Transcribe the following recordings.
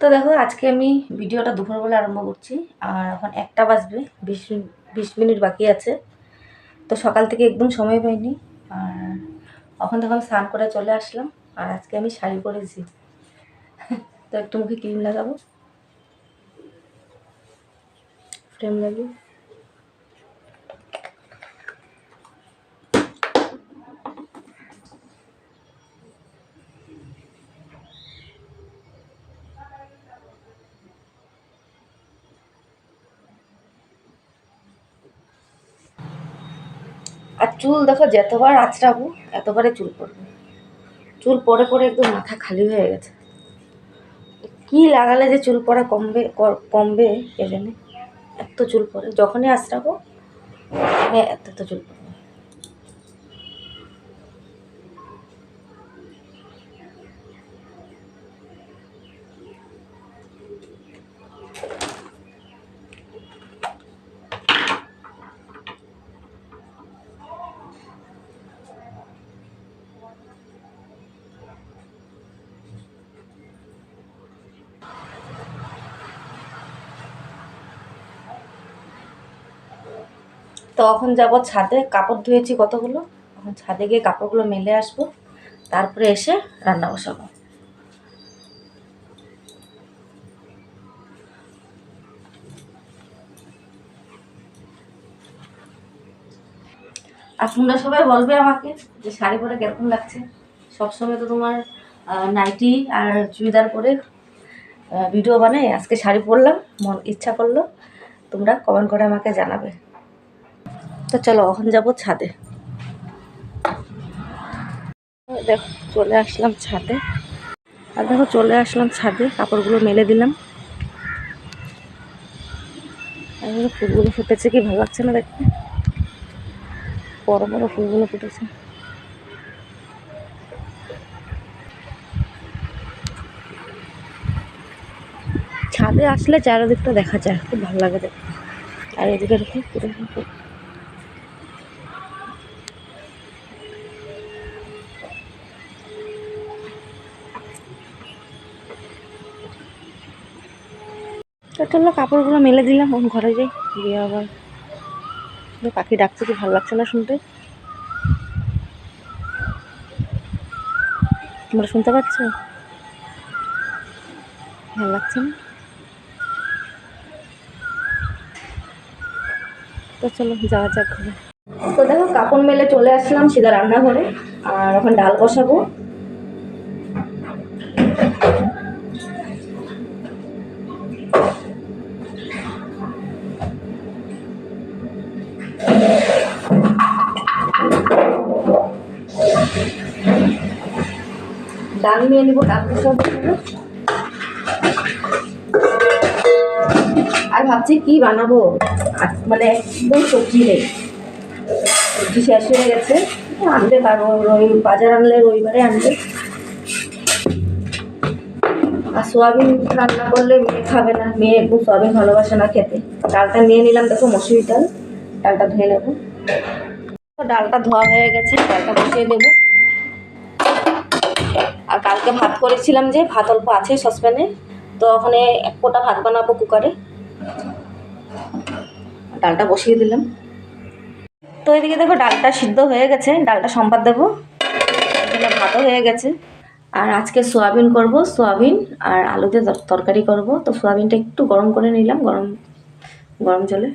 তো দেখো আজকে আমি ভিডিওটা দুপুরবেলা আরম্ভ করছি আর এখন 1টা বাজবে, 20 মিনিট বাকি আছে। তো সকাল থেকে একদম সময় পাইনি আর এখন দেখো আমি স্নান করে চলে আসলাম। আর আজকে আমি শাড়ি পরেছি, তো একটু মুখে ক্রিম লাগাবো, ফ্রেম লাগিয়ে। আর চুল দেখো যতবার আঁচড়াবো এতবারে চুল পড়বে। চুল পরে পরে একদম মাথা খালি হয়ে গেছে। কি লাগালে যে চুল পড়া কমবে কমবে কে জানে, এত চুল পড়ে। যখনই আঁচড়াবো এত চুল পড়ে। তো এখন যাবো ছাদে, কাপড় ধুয়েছি কতগুলো, এখন ছাদে গিয়ে কাপড়গুলো মেলে আসবো, তারপরে এসে রান্না বসাবো। আর তোমরা সবাই বলবে আমাকে যে শাড়ি পরে কিরকম লাগছে। সবসময় তো তোমার নাইটি আর চুড়িদার পরে ভিডিও বানাই, আজকে শাড়ি পরলাম, মন ইচ্ছা করলো। তোমরা কমেন্ট করে আমাকে জানাবে। তো চলো এখন যাবো ছাদে। দেখো চলে আসলাম ছাদে, আর দেখো চলে আসলাম ছাদে, কাপড়গুলো মেলে দিলাম। আর ফুলগুলো ফুটেছে, কি ভালো লাগছে না দেখতে, বড় বড় ফুলগুলো ফুটেছে। ছাদে আসলে চারিদিকটা দেখা যায়, খুব ভালো লাগে দেখতে। আর এদিকে দেখো পুরো চলো কাপড়গুলো মেলে দিলাম, এখন ঘরে যাই, গিয়ে আবার পাখি ডাকছে, কি ভালো লাগছে না শুনতে। তোমরা শুনতে পাচ্ছ? ভালো লাগছে না? তো চলো যাওয়া যাক ঘরে। তো দেখো কাপড় মেলে চলে আসলাম সিধা রান্নাঘরে, আর এখন ডাল বসাবো। ডাল নিয়ে নিবো, ডাল বসাবো। আর ভাবছি কি বানাবো, মানে একদম সবজি নেই, সবজি শেষ হয়ে গেছে। আনতে পারবো, বাজার আনলে রবিবারে আনবে। আর সোয়াবিন রান্না করলে মেয়ে খাবে না, মেয়ে একদম সোয়াবিন ভালোবাসে না খেতে। ডালটা নিয়ে নিলাম, দেখো মসুরি ডাল, ডালটা ধুয়ে নেবো। ডালটা ধোয়া হয়ে গেছে, ডালটা বসিয়ে দেবো। আর কালকে ভাত করেছিলাম, যে ভাত অল্প আছে সসপ্যানে, তো ওখানে 1 কোটা ভাত বানাবো কুকারে। ডালটা বসিয়ে দিলাম। তো এদিকে দেখো ডালটা সিদ্ধ হয়ে গেছে, ডালটা সম্বাদ দেবো, এখানে ভাতও হয়ে গেছে। আর আজকে সোয়াবিন করব, সোয়াবিন আর আলু দিয়ে তরকারি করব। তো সোয়াবিনটা একটু গরম করে নিলাম, গরম গরম জলে।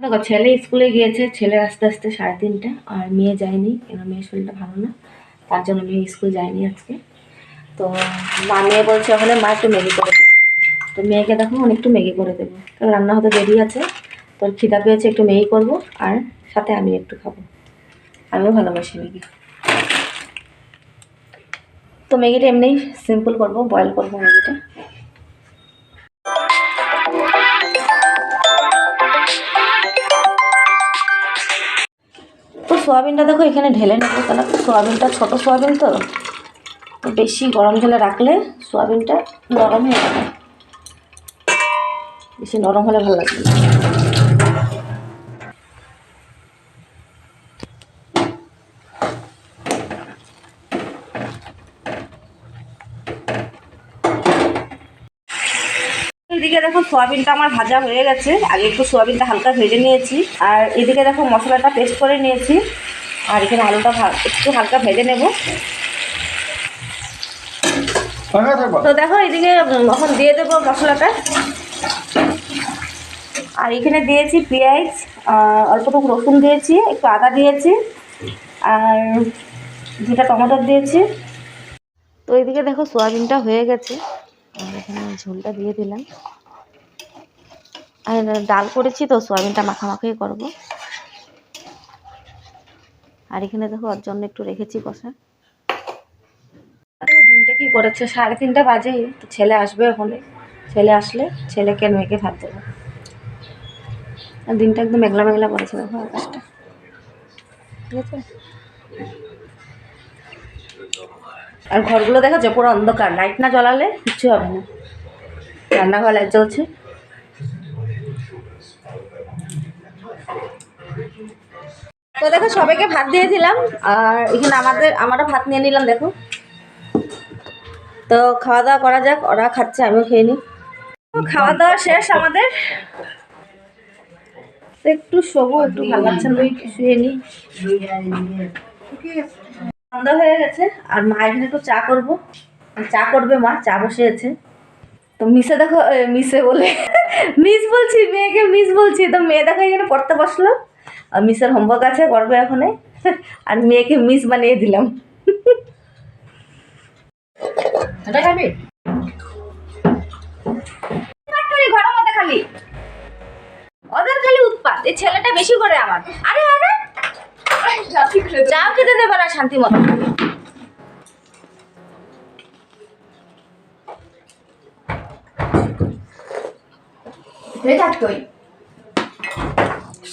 দেখো ছেলে স্কুলে গিয়েছে, ছেলে আস্তে আস্তে 3:30, আর মেয়ে যায়নি, কেন মেয়ের শরীরটা ভালো না, তার জন্য মেয়ে স্কুল যায়নি আজকে। তো মেয়ে বলছে ওখানে মা একটু ম্যাগি করে দেবো। তো মেয়েকে দেখো একটু ম্যাগি করে দেবো, কারণ রান্না হতে দেরি আছে। তোর খিদা পেয়েছে, একটু ম্যাগি করবো, আর সাথে আমি একটু খাবো, আমিও ভালোবাসি ম্যাগি। তো ম্যাগিটা এমনি সিম্পল করবো, বয়েল করবো ম্যাগিটা। তো সোয়াবিনটা দেখো এখানে ঢেলে নেবো, কেন সোয়াবিনটা ছোটো সোয়াবিন, তো বেশি গরম জলে রাখলে সোয়াবিনটা নরম হয়ে যাবে, বেশি নরম হলে ভালো লাগবে না। এদিকে দেখো সোয়াবিনটা আমার ভাজা হয়ে গেছে। আগে একটু সোয়াবিনটা হালকা ভেজে নিয়েছি, আর এদিকে দেখো মশলাটা পেস্ট করে নিয়েছি, আর এখানে আলুটা একটু হালকা ভেজে নেব। তো দেখো এদিকে এখন দিয়ে দেবো মশলাটা, আর এখানে দিয়েছি পেঁয়াজ, অল্পটুকু রসুন দিয়েছি, একটু আদা দিয়েছি, আর 2টা টমেটো দিয়েছি। তো এইদিকে দেখো সোয়াবিনটা হয়ে গেছে, আর এখানে ঝোলটা দিয়ে দিলাম। আর ডাল করেছি তো সোয়াবিনটা মাখামাখি করবো। আর এখানে দেখো ওর জন্য একটু রেখেছি কষা। দিনটা কি করেছে, 3:30 বাজে, তো ছেলে আসবে ওখানে। ছেলে আসলে ছেলেকে মেয়েকে ভাত দেবো। আর দিনটা একদম মেঘলা মেঘলা করেছে দেখো আকাশটা, ঠিক আছে। আর ঘরগুলো দেখা যায় পুরো অন্ধকার, লাইট না জ্বালালে কিচ্ছু হবে না। রান্নাঘর লাইট জ্বলছে। তো দেখো সবাইকে ভাত দিয়ে দিলাম, আর এখানে আমরা ভাত নিয়ে নিলাম দেখো। তো খাওয়া দাওয়া করা যাক, ওরা খাচ্ছে আমিও খেয়ে নিই। খাওয়া দাওয়া শেষ আমাদের, একটু শোবো, একটু ভালো লাগছে না, শুয়ে নিই। সন্ধ্যা হয়ে গেছে, আর মা এখানে একটু চা করবো, চা করবে মা, চা বসিয়েছে। তো মিসে দেখো, মিসে বলে মিস বলছি, মেয়েকে মিস বলছি। তো মেয়ে দেখো এখানে পড়তে বসলো, আর মিসের হোমওয়ার্ক আছে করবে এখানে, আর মেয়েকে মিস বানিয়ে দিলাম। এটা খাবি ঘরের মধ্যে খালি ওদের খালি উৎপাত, এই ছেলেটা বেশি করে আমার। আরে আরে চা খেতে দেবে না শান্তি মতো।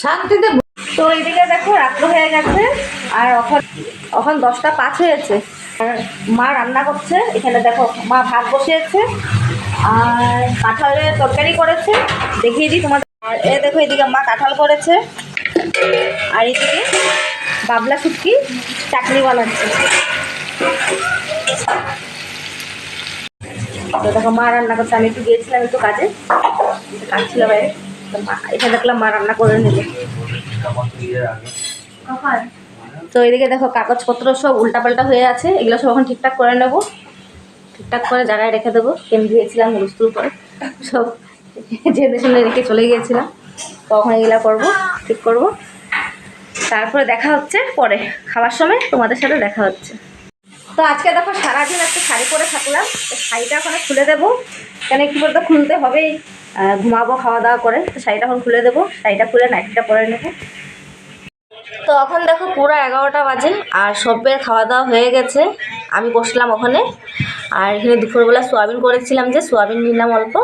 শান্তিতে। তো এইদিকে দেখো রাত্র হয়ে গেছে, আর এখন 10টা 5 হয়েছে, আর মা রান্না করছে। এখানে দেখো মা ভাত বসিয়েছে, আর কাঁঠালের তরকারি করেছে, দেখিয়ে দিই তোমাদের। আর দেখো এদিকে মা কাঁঠাল করেছে, আর এদিকে বাবলা শুটকি চাটনি বানাচ্ছে। তো দেখো মা রান্না করছে, আমি একটু গিয়েছিলাম একটু কাজে, কাজ ছিল বাইরে। তো মা এখানে দেখলাম মা রান্না করে নিল। তো এদিকে দেখো কাগজপত্র সব উল্টাপাল্টা হয়ে আছে, এগুলো সব এখন ঠিকঠাক করে নেব, ঠিকঠাক করে জায়গায় রেখে দেবো। কেন দিয়েছিলাম হুলস্থুল করে সব যে শুনে রেখে চলে গিয়েছিলাম, তখন এগুলো করবো, ঠিক করব। তারপরে দেখা হচ্ছে পরে খাওয়ার সময়, তোমাদের সাথে দেখা হচ্ছে। তো আজকে দেখো সারাদিন একটা শাড়ি পরে থাকলাম, তো শাড়িটা এখন খুলে দেবো, কেন একটু করে তো খুলতে হবেই, ঘুমাবো খাওয়া দাওয়া করে। তো শাড়িটা এখন খুলে দেবো, শাড়িটা খুলে নাইটিটা পরে নেবো। তো এখন দেখো পুরো 11টা বাজে, আর সবের খাওয়া দাওয়া হয়ে গেছে। আমি বসলাম ওখানে, আর এখানে দুপুরবেলা সোয়াবিন করেছিলাম, যে সোয়াবিন নিলাম অল্প,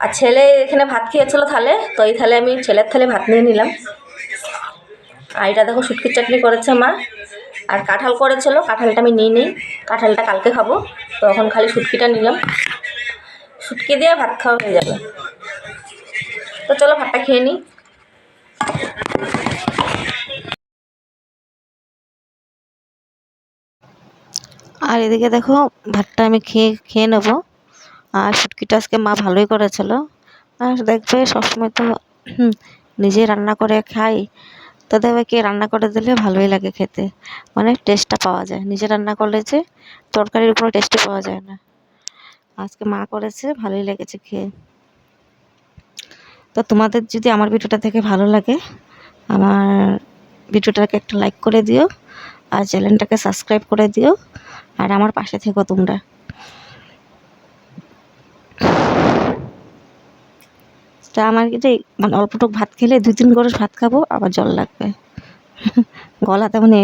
আর ছেলে এখানে ভাত খেয়েছিল থালে, তো এই থালে আমি ছেলের থালে ভাত নিয়ে নিলাম। আর এটা দেখো শুটকির চাটনি করেছে মা, আর কাঁঠাল করেছিল, কাঁঠালটা আমি নিই নেই, কাঁঠালটা কালকে খাবো। তো এখন খালি শুটকিটা নিলাম, শুটকি দিয়ে ভাত খাওয়া হয়ে যাবে। তো চলো ভাতটা খেয়ে নিই। আর এদিকে দেখো ভাতটা আমি খেয়ে নেবো, আর শুটকিটা আজকে মা ভালোই করেছিল। আর দেখবে সবসময় তো নিজে রান্না করে খাই, তো দেখবে কে রান্না করে দিলে ভালোই লাগে খেতে, মানে টেস্টটা পাওয়া যায়। নিজে রান্না করলে যে তরকারির কোনো টেস্টই পাওয়া যায় না। আজকে মা করেছে, ভালোই লেগেছে খেয়ে। তো তোমাদের যদি আমার ভিডিওটা দেখে ভালো লাগে, আমার ভিডিওটাকে একটা লাইক করে দিও, আর চ্যানেলটাকে সাবস্ক্রাইব করে দিও, আর আমার পাশে থেকো তোমরা। তা আমার কি মানে অল্পটুক ভাত খেলে 2-3 গরস ভাত খাবো, আবার জল লাগবে গলাতে, মানে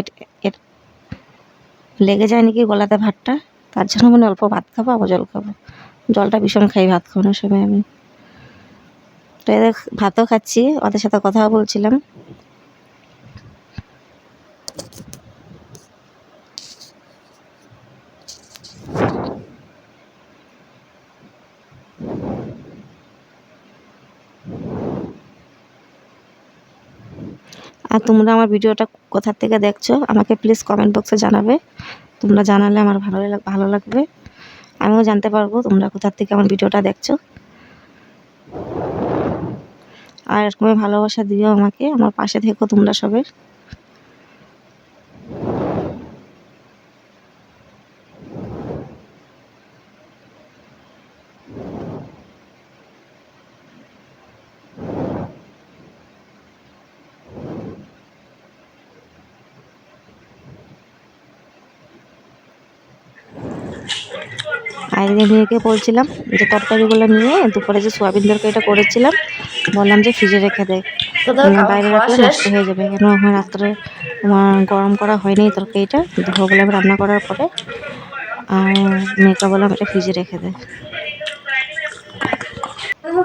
লেগে যায় নাকি গলাতে ভাতটা, তার জন্য মানে অল্প ভাত খাবো, আবার জল খাবো। জলটা ভীষণ খাই ভাত খাওয়ানোর সময় আমি। তো এদের ভাতও খাচ্ছি, ওদের সাথে কথাও বলছিলাম। আর তোমরা আমার ভিডিওটা কোথা থেকে দেখছো আমাকে প্লিজ কমেন্ট বক্সে জানাবে, তোমরা জানালে আমার ভালো লাগবে। আমিও জানতে পারবো তোমরা কোথার থেকে আমার ভিডিওটা দেখছো। আর এরকমই ভালোবাসা দিও আমাকে, আমার পাশে থেকো তোমরা সবাই। আর মেয়েকে বলছিলাম যে তরকারিগুলো নিয়ে দুপুরে যে সোয়াবিন তরকারিটা করেছিলাম বললাম যে ফ্রিজে রেখে দেয়, বাইরে রাখলে নষ্ট হয়ে যাবে। কেন এখন রাত্রে তোমার গরম করা হয়নি তরকারিটা, দুপুরবেলা আমি রান্না করার পরে আর মেয়েকে বললাম এটা ফ্রিজে রেখে দেয়।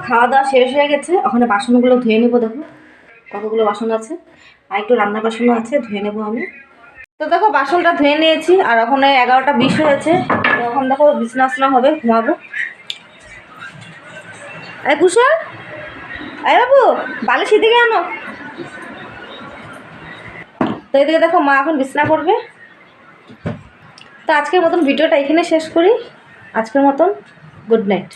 খাওয়া দাওয়া শেষ হয়ে গেছে, ওখানে বাসনগুলো ধুয়ে নেবো। দেখো কতগুলো বাসন আছে, আর একটু রান্না বাসনও আছে, ধুয়ে নেবো আমি। তো দেখো বাসনটা ধুয়ে নিয়েছি, আর ওখানে 11টা 20 হয়েছে। তো এখন দেখো বিছানা আসনা হবে, ঘুমাবো। এই কুশল, এই বাবু বালিশ এদিকে আনো। তো এদিকে দেখো মা এখন বিছানা করবে। তো আজকের মতন ভিডিওটা এখানে শেষ করি। আজকের মতন গুড নাইট।